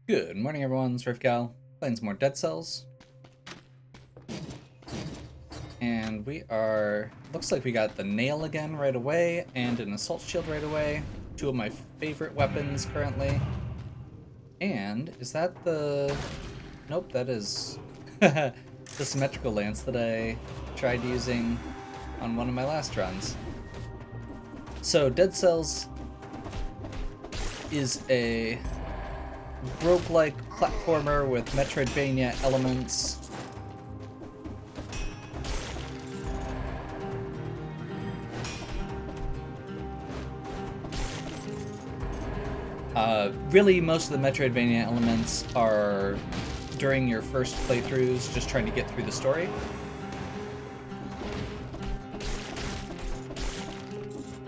Good morning, everyone. It's Gal playing some more Dead Cells. And we are... Looks like we got the nail again right away, and an assault shield right away. Two of my favorite weapons currently. And is that the... Nope, that is the symmetrical lance that I tried using on one of my last runs. So Dead Cells is a roguelike platformer with Metroidvania elements. Really, most of the Metroidvania elements are during your first playthroughs, just trying to get through the story.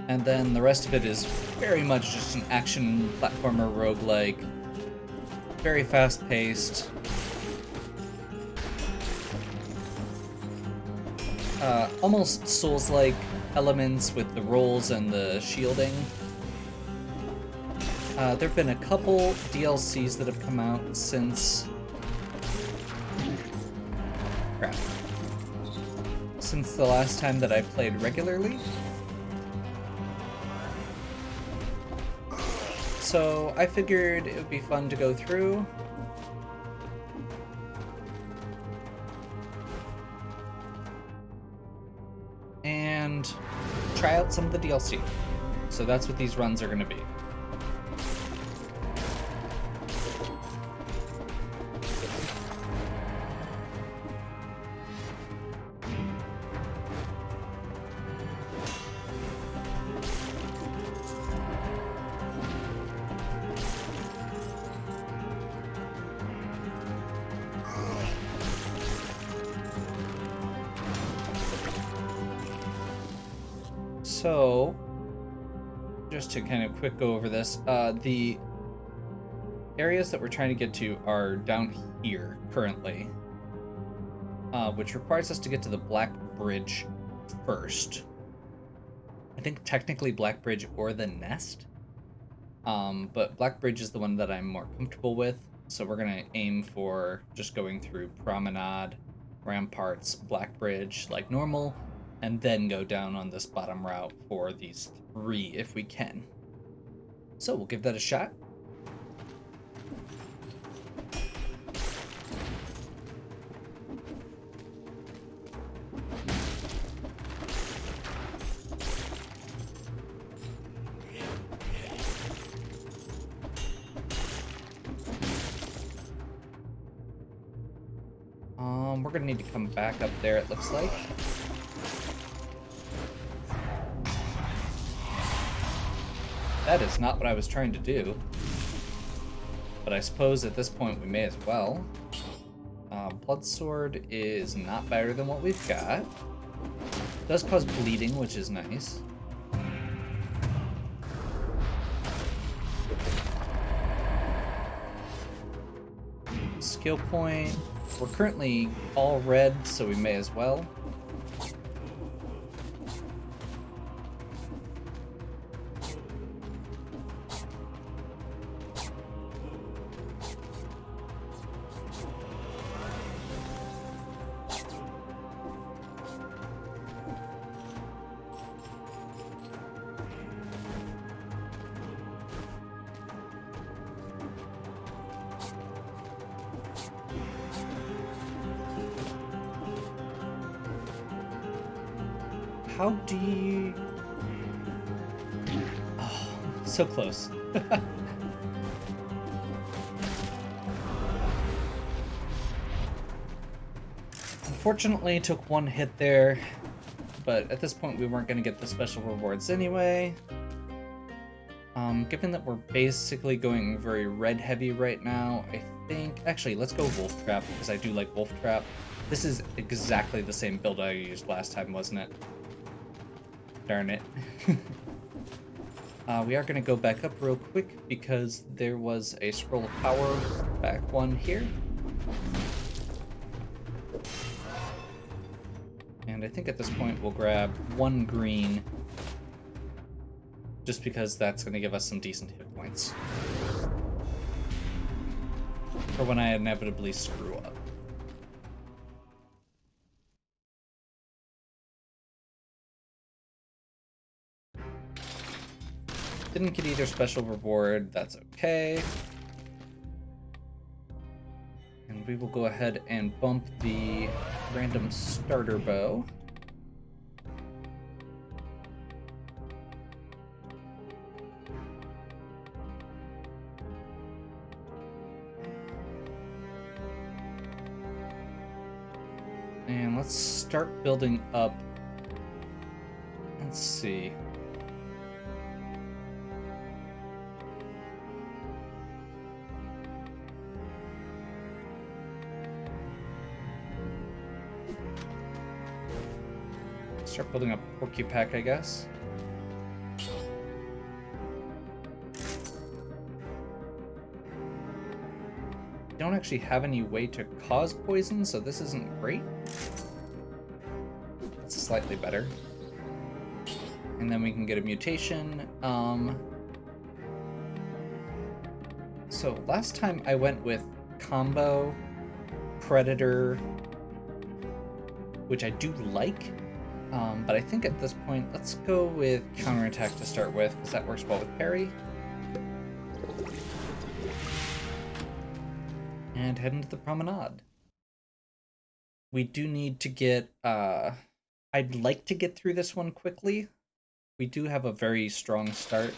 And then the rest of it is very much just an action platformer roguelike. Very fast-paced. Almost Souls-like elements with the rolls and the shielding. There have been a couple DLCs that have come out since... Crap. Since the last time that I played regularly. So I figured it would be fun to go through. And try out some of the DLC. So that's what these runs are going to be. So, just to kind of quick go over this, the areas that we're trying to get to are down here currently, which requires us to get to the Black Bridge first. I think technically Black Bridge or the Nest, but Black Bridge is the one that I'm more comfortable with, so we're going to aim for just going through Promenade, Ramparts, Black Bridge like normal, and then go down on this bottom route for these three if we can. So we'll give that a shot. We're gonna need to come back up there, it looks like. That is not what I was trying to do. But I suppose at this point we may as well. Bloodsword is not better than what we've got. Does cause bleeding, which is nice. Skill point. We're currently all red, so we may as well. How do you... Oh, so close. Unfortunately, took one hit there, but at this point we weren't going to get the special rewards anyway. Given that we're basically going very red heavy right now, I think... Actually, let's go Wolf Trap, because I do like Wolf Trap. This is exactly the same build I used last time, wasn't it? Darn it. We are going to go back up real quick because there was a scroll of power back one here. And I think at this point we'll grab one green just because that's going to give us some decent hit points. for when I inevitably screw up. Didn't get either special reward, that's okay. And we will go ahead and bump the random starter bow. And let's start building up. Let's see. Start building up Porcupack, I guess. Don't actually have any way to cause poison, so this isn't great. That's slightly better. And then we can get a mutation. So last time I went with combo, predator, which I do like. But I think at this point, let's go with counterattack to start with, because that works well with parry. And head into the Promenade. We do need to get, I'd like to get through this one quickly. We do have a very strong start.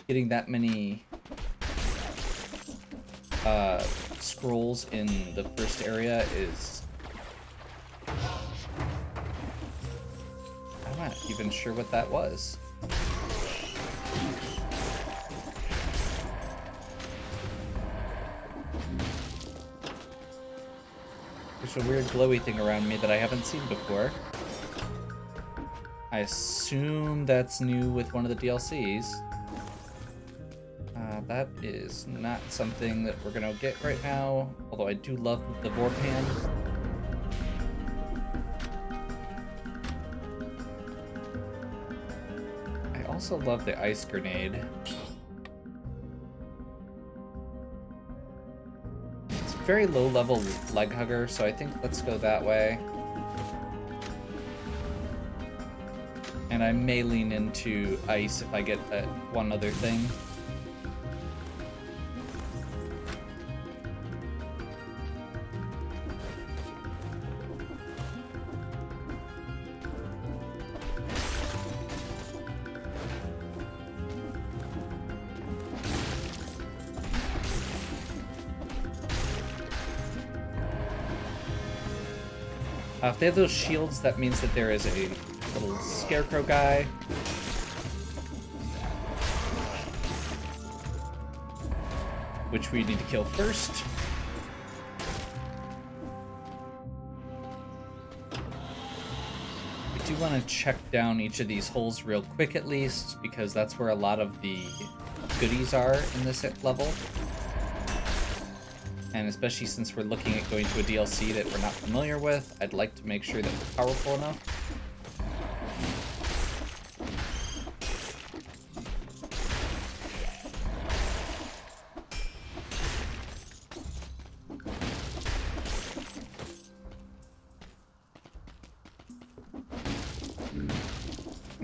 Getting that many scrolls in the first area is... I'm not even sure what that was. There's a weird glowy thing around me that I haven't seen before. I assume that's new with one of the DLCs. That is not something that we're gonna get right now, although I do love the Vorpan. I also love the ice grenade. It's very low level leg hugger, so I think let's go that way. And I may lean into ice if I get one other thing. If they have those shields, that means that there is a little scarecrow guy. Which we need to kill first. We do want to check down each of these holes real quick at least, because that's where a lot of the goodies are in this level. And especially since we're looking at going to a DLC that we're not familiar with, I'd like to make sure that we're powerful enough.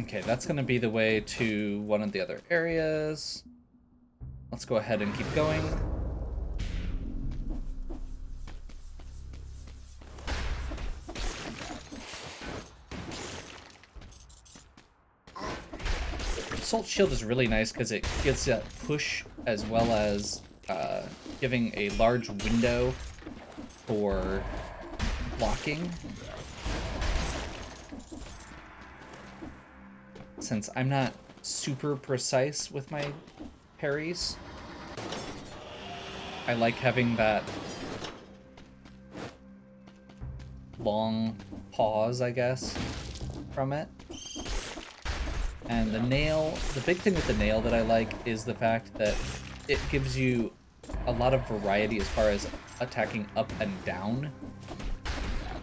Okay, that's going to be the way to one of the other areas. Let's go ahead and keep going. Salt Shield is really nice because it gives that push as well as giving a large window for blocking. Since I'm not super precise with my parries, I like having that long pause, I guess, from it. And the nail, the big thing with the nail that I like is the fact that it gives you a lot of variety as far as attacking up and down.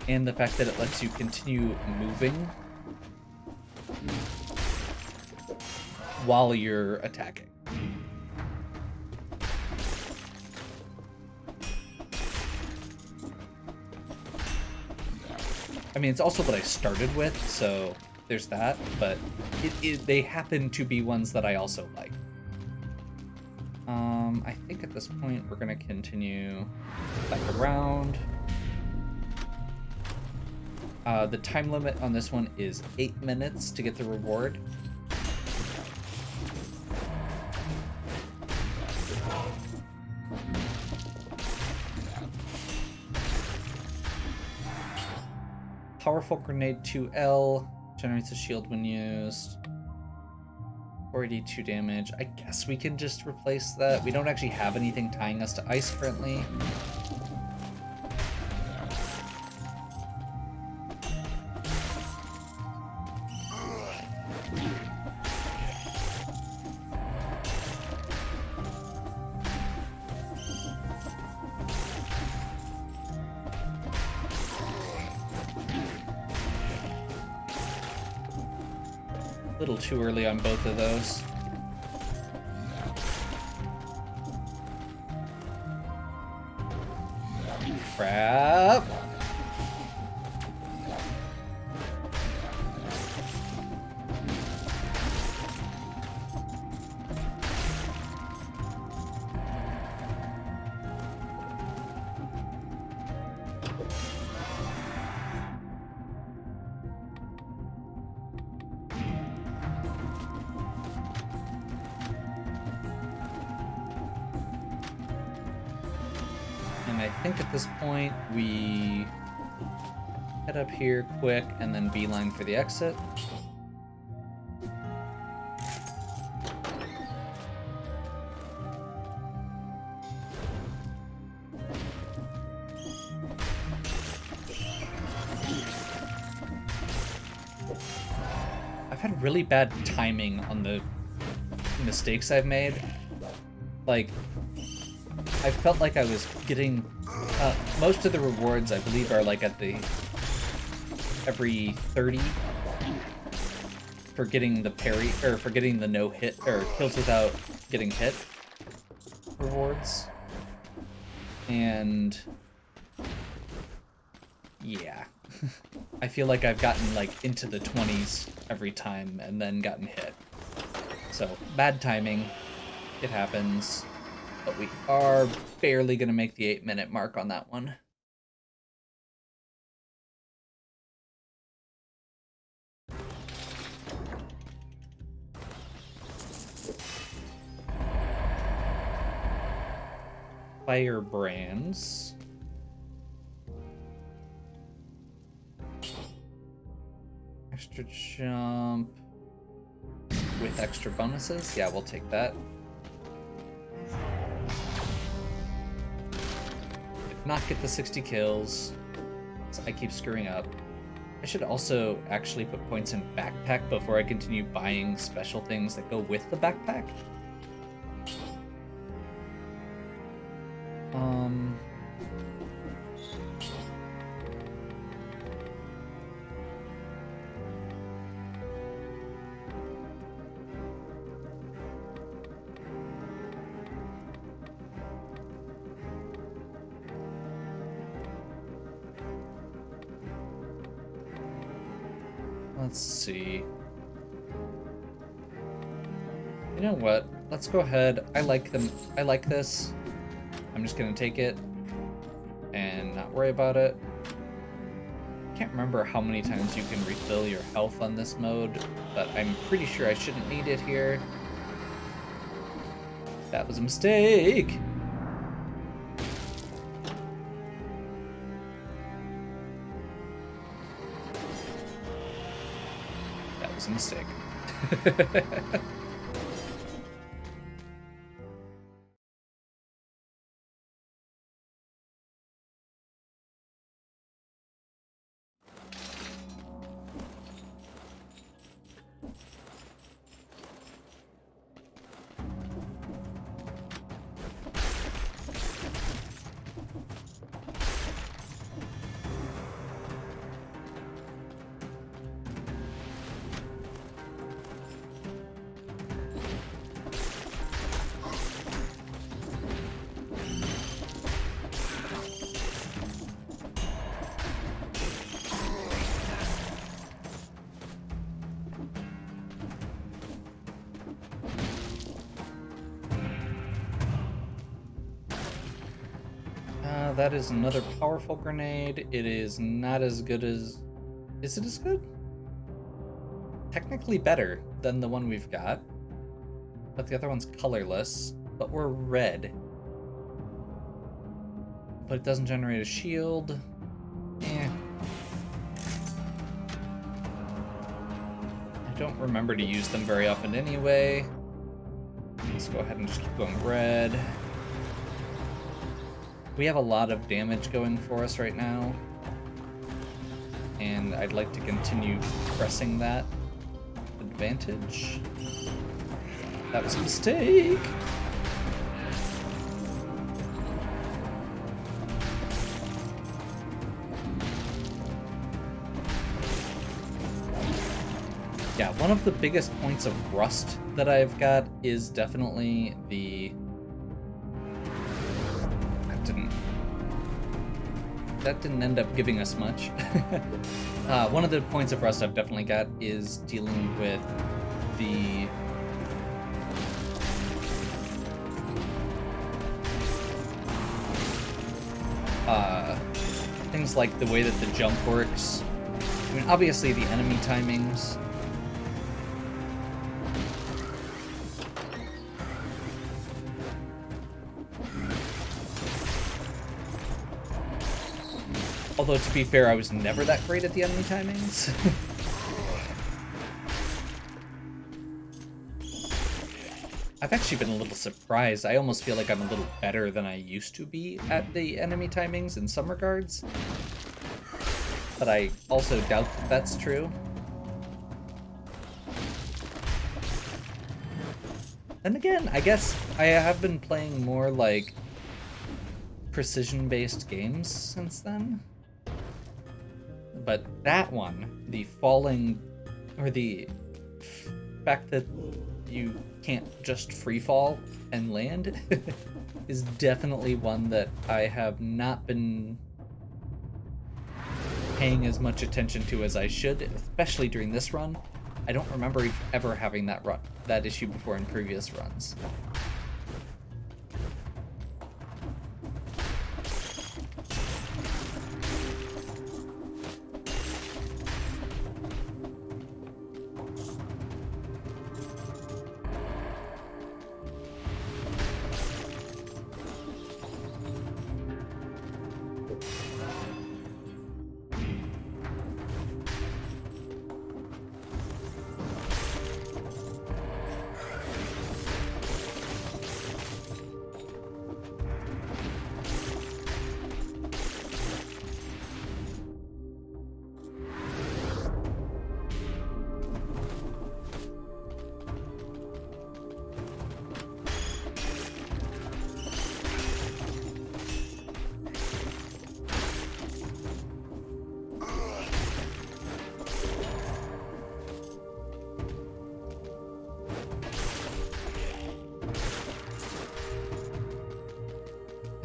And the fact that it lets you continue moving while you're attacking. I mean, it's also what I started with, so there's that, but they happen to be ones that I also like. I think at this point we're gonna continue back around. The time limit on this one is 8 minutes to get the reward. Powerful Grenade 2L generates a shield when used. 482 damage. I guess we can just replace that. We don't actually have anything tying us to ice currently. A little too early on both of those. Crap. And I think at this point we head up here quick and then beeline for the exit. I've had really bad timing on the mistakes I've made. Like, I felt like I was getting most of the rewards, I believe, are like at the every 30 for getting the parry, or for getting the no hit or kills without getting hit rewards. And yeah, I feel like I've gotten like into the 20s every time and then gotten hit. So bad timing, it happens. But we are barely going to make the 8-minute mark on that one. Firebrands. Extra jump with extra bonuses. Yeah, we'll take that. Not get the 60 kills. So I keep screwing up. I should also actually put points in backpack before I continue buying special things that go with the backpack. Let's see. You know what? Let's go ahead. I like them. I like this. I'm just gonna take it and not worry about it. Can't remember how many times you can refill your health on this mode, but I'm pretty sure I shouldn't need it here. That was a mistake. That was a mistake. That is another powerful grenade. It is not as good as... Is it as good? Technically better than the one we've got. But the other one's colorless. But we're red. But it doesn't generate a shield. Eh. I don't remember to use them very often anyway. Let's go ahead and just keep going red. We have a lot of damage going for us right now. And I'd like to continue pressing that advantage. That was a mistake! Yeah, one of the biggest points of rust that I've got is definitely the... That didn't end up giving us much. One of the points of rust I've definitely got is dealing with the... things like the way that the jump works. I mean, obviously the enemy timings. Although, to be fair, I was never that great at the enemy timings. I've actually been a little surprised. I almost feel like I'm a little better than I used to be at the enemy timings in some regards. But I also doubt that that's true. And again, I guess I have been playing more, like, precision-based games since then. But that one, the falling, or the fact that you can't just free fall and land, is definitely one that I have not been paying as much attention to as I should, especially during this run. I don't remember ever having that issue before in previous runs.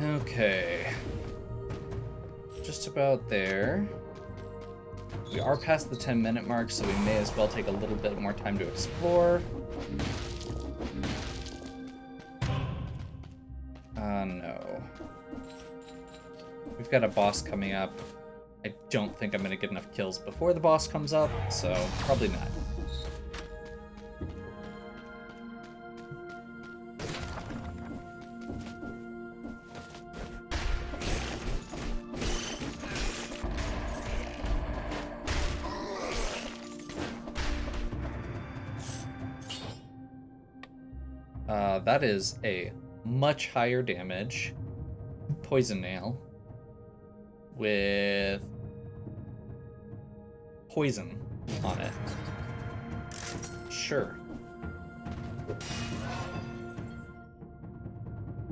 Okay. Just about there. We are past the 10-minute mark, so we may as well take a little bit more time to explore. No. We've got a boss coming up. I don't think I'm going to get enough kills before the boss comes up, so probably not. That is a much higher damage poison nail with poison on it. Sure.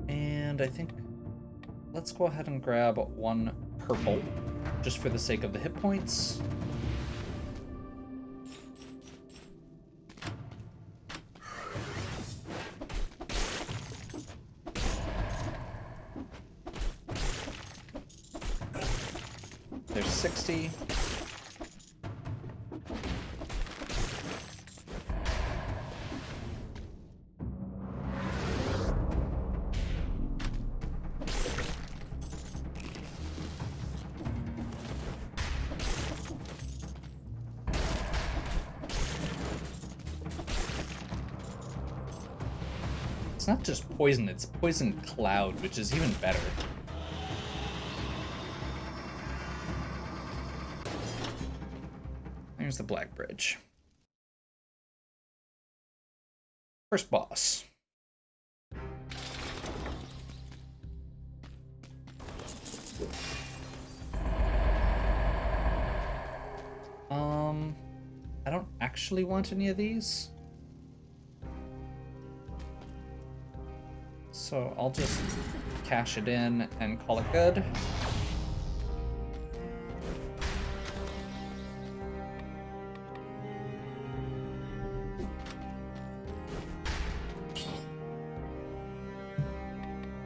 And I think let's go ahead and grab one purple just for the sake of the hit points. There's 60. it's not just poison, it's poison cloud, which is even better. There's the Black Bridge. First boss. I don't actually want any of these. So I'll just cash it in and call it good.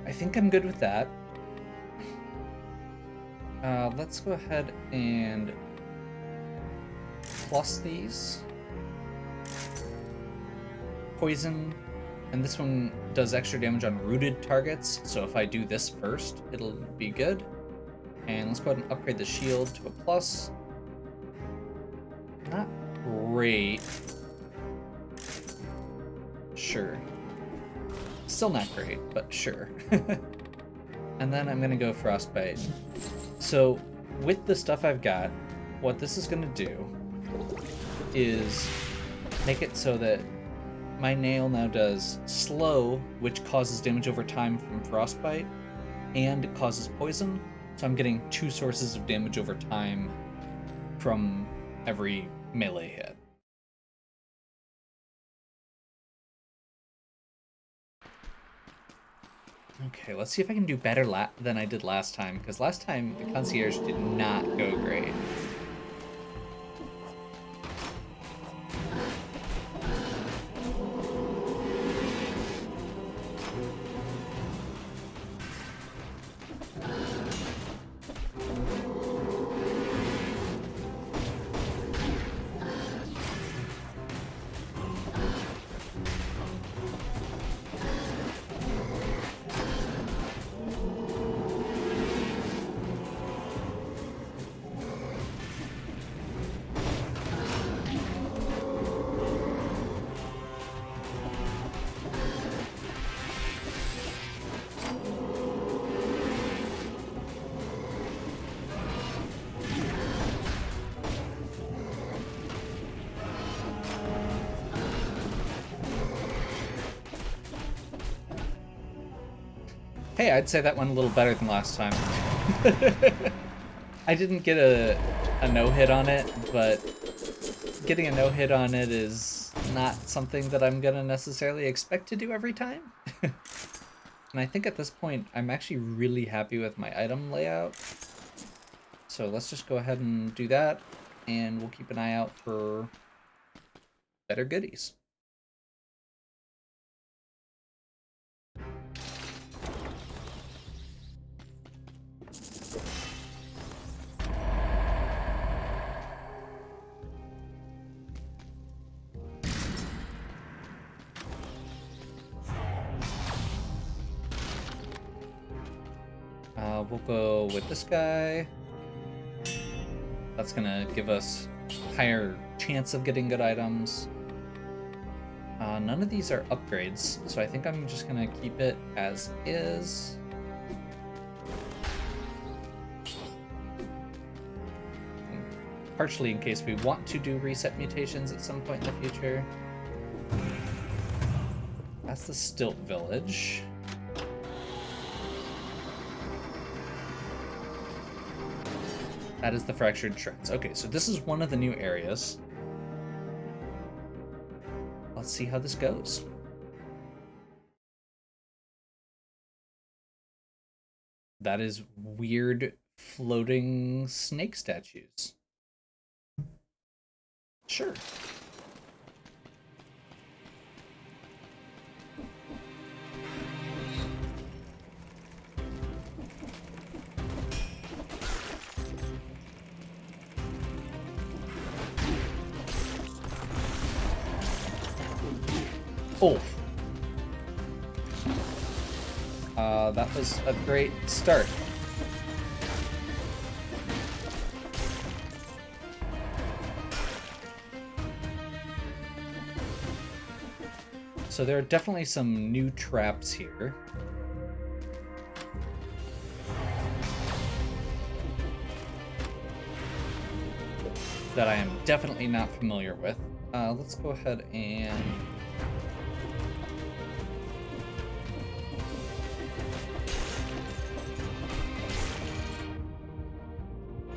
I think I'm good with that. Let's go ahead and plus these. Poison, and this one does extra damage on rooted targets, so if I do this first, it'll be good. And let's go ahead and upgrade the shield to a plus. Not great. Sure. Still not great, but sure. And then I'm gonna go Frostbite. So with the stuff I've got, what this is gonna do is make it so that my nail now does slow, which causes damage over time from Frostbite, and it causes poison. So I'm getting 2 sources of damage over time from every melee hit. Okay, let's see if I can do better than I did last time, because last time the concierge did not go great. Hey, I'd say that went a little better than last time. I didn't get a no-hit on it, but getting a no-hit on it is not something that I'm gonna necessarily expect to do every time. And I think at this point, I'm actually really happy with my item layout. So let's just go ahead and do that, and we'll keep an eye out for better goodies. We'll go with this guy. That's gonna give us higher chance of getting good items. None of these are upgrades, so I think I'm just gonna keep it as is. Partially in case we want to do reset mutations at some point in the future. That's the Stilt Village. That is the Fractured Shreds. Okay, so this is one of the new areas. Let's see how this goes. That is weird floating snake statues. Sure. Oh. That was a great start. So there are definitely some new traps here. That I am definitely not familiar with. Let's go ahead and...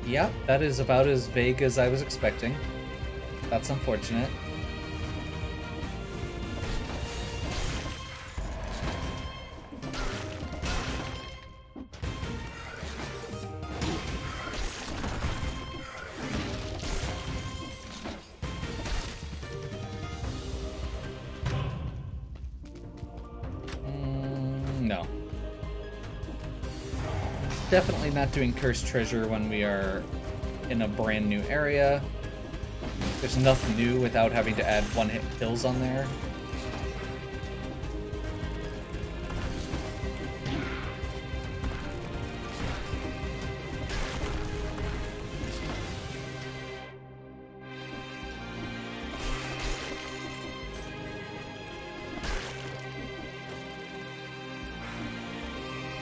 Yeah, that is about as vague as I was expecting. That's unfortunate. No. Definitely not doing cursed treasure when we are in a brand new area. There's nothing new without having to add one-hit kills on there.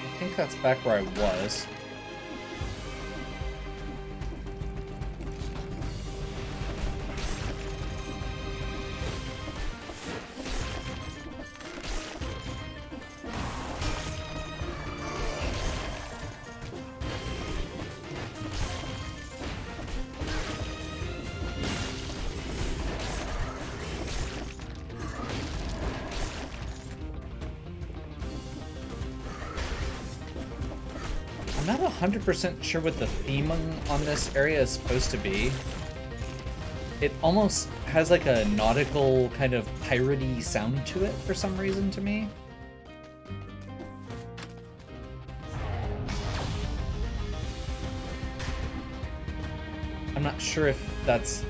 I think that's back where I was. I'm not 100% sure what the theme on this area is supposed to be. It almost has like a nautical kind of piratey sound to it for some reason to me. I'm not sure if that's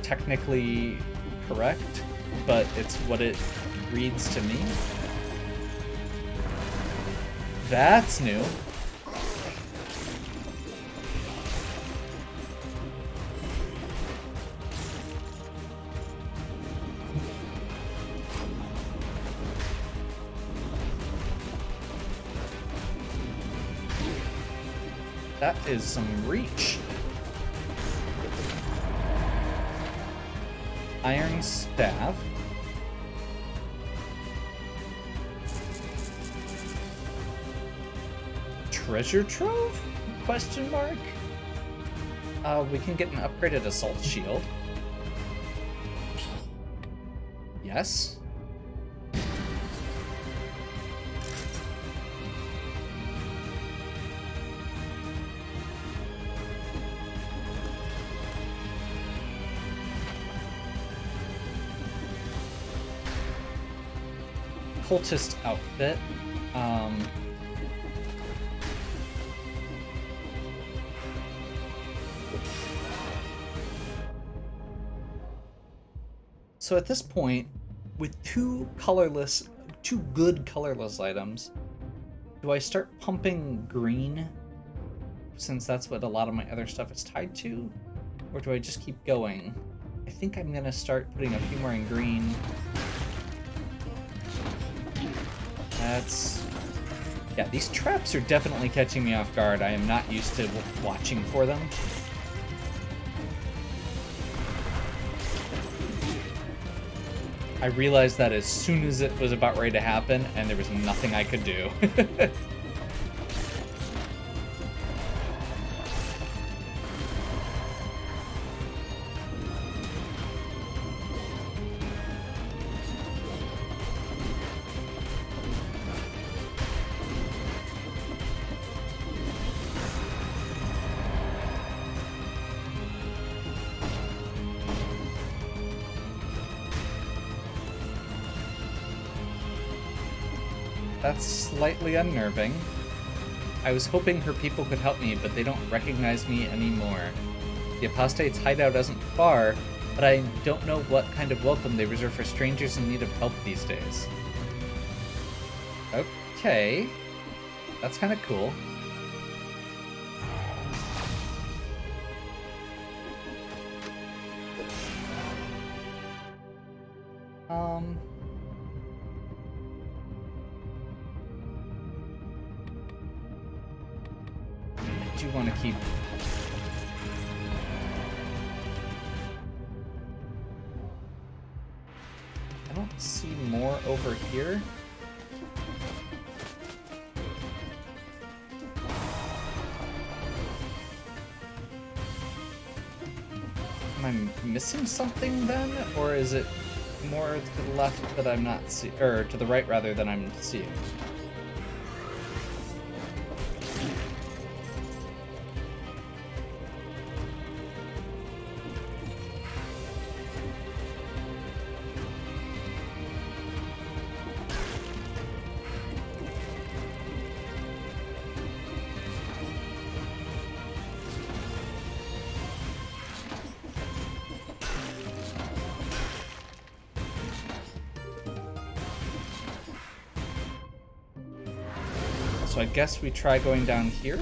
technically correct, but it's what it reads to me. That's new. That is some reach. Iron staff. Treasure trove? Question mark? We can get an upgraded assault shield. Yes. Cultist outfit. So at this point, with two good colorless items, do I start pumping green, since that's what a lot of my other stuff is tied to? Or do I just keep going? I think I'm gonna start putting a few more in green. Yeah, these traps are definitely catching me off guard. I am not used to watching for them. I realized that as soon as it was about ready to happen, and there was nothing I could do. That's slightly unnerving. I was hoping her people could help me, but they don't recognize me anymore. The Apostate's Hideout isn't far, but I don't know what kind of welcome they reserve for strangers in need of help these days. Okay. That's kind of cool. do want to keep... I don't see more over here. Am I missing something then? Or is it more to the left that I'm not seeing, or to the right rather than I'm seeing? So I guess we try going down here.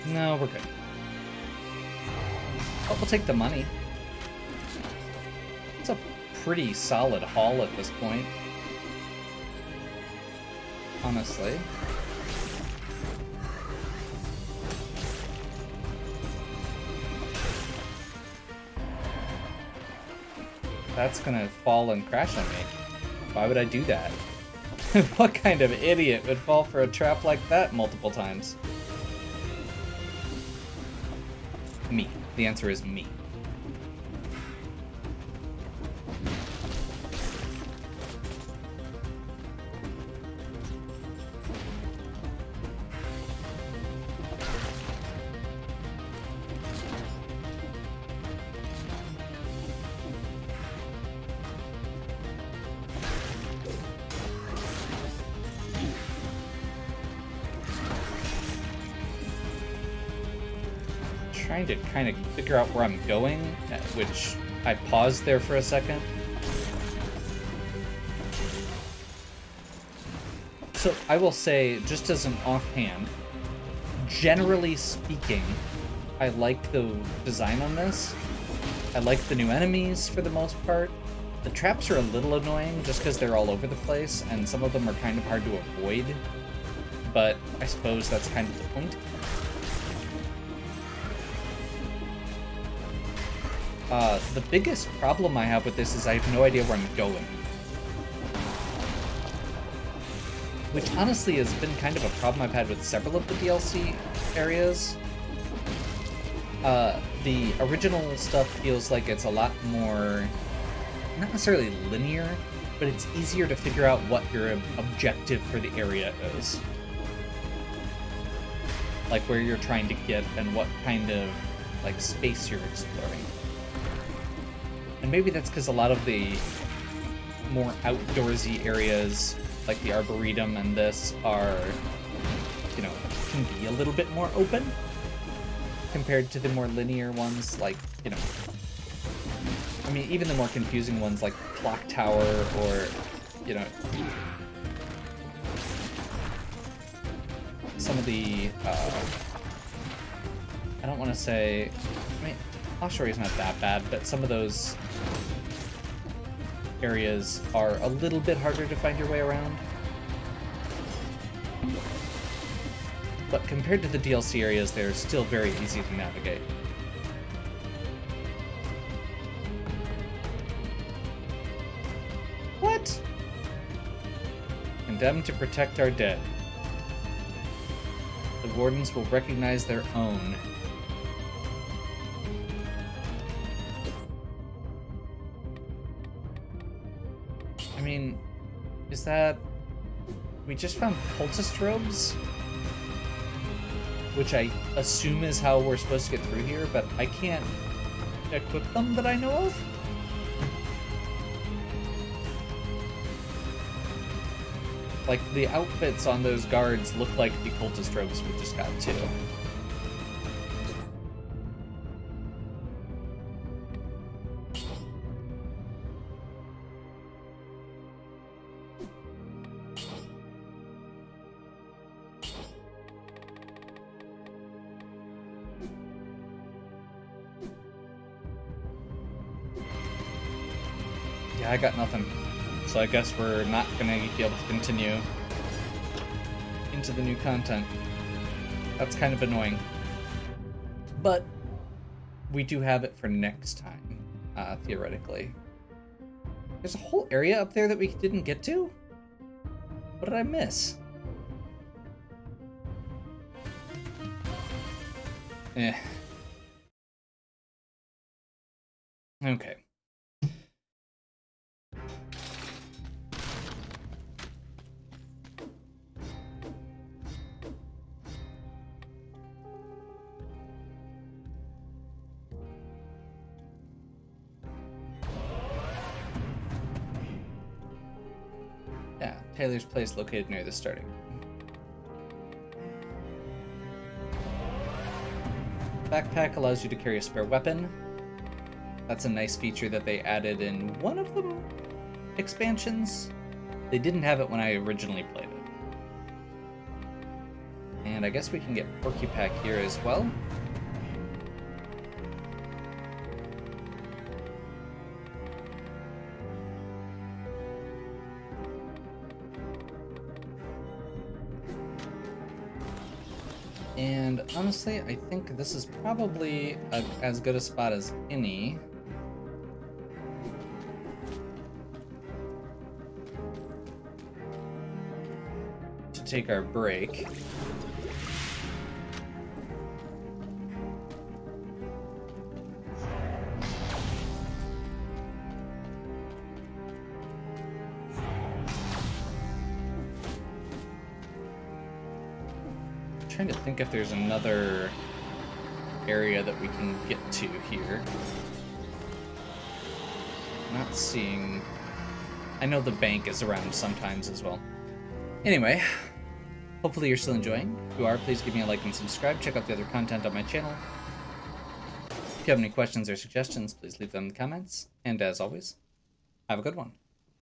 No, we're good. Oh, we'll take the money. It's a pretty solid haul at this point. Honestly. That's gonna fall and crash on me. Why would I do that? What kind of idiot would fall for a trap like that multiple times? Me. The answer is me. Trying to kind of figure out where I'm going, which I paused there for a second. So I will say, just as an offhand, generally speaking, I like the design on this. I like the new enemies for the most part. The traps are a little annoying just because they're all over the place, and some of them are kind of hard to avoid, but I suppose that's kind of the point. The biggest problem I have with this is I have no idea where I'm going. Which honestly has been kind of a problem I've had with several of the DLC areas. The original stuff feels like it's a lot more, not necessarily linear, but it's easier to figure out what your objective for the area is. Like where you're trying to get and what kind of like space you're exploring. And maybe that's because a lot of the more outdoorsy areas, like the Arboretum and this, are, you know, can be a little bit more open compared to the more linear ones, like, you know, I mean, even the more confusing ones like Clock Tower or, you know, some of the, I don't want to say, I mean, Offshore is not that bad, but some of those areas are a little bit harder to find your way around. But compared to the DLC areas, they're still very easy to navigate. What? Condemned to protect our dead. The wardens will recognize their own. I mean, is that... We just found cultist robes? Which I assume is how we're supposed to get through here, but I can't equip them that I know of? Like, the outfits on those guards look like the cultist robes we just got too. Yeah, I got nothing. So I guess we're not gonna be able to continue into the new content. That's kind of annoying. But we do have it for next time, theoretically. There's a whole area up there that we didn't get to? What did I miss? Okay. Yeah, Taylor's Place located near the starting. Backpack allows you to carry a spare weapon. That's a nice feature that they added in one of the expansions. They didn't have it when I originally played it. And I guess we can get Porcupine here as well. And honestly, I think this is probably as good a spot as any. To take our break. Trying to think if there's another area that we can get to here. Not seeing. I know the bank is around sometimes as well. Anyway, hopefully you're still enjoying. If you are, please give me a like and subscribe. Check out the other content on my channel. If you have any questions or suggestions, please leave them in the comments. And as always, have a good one.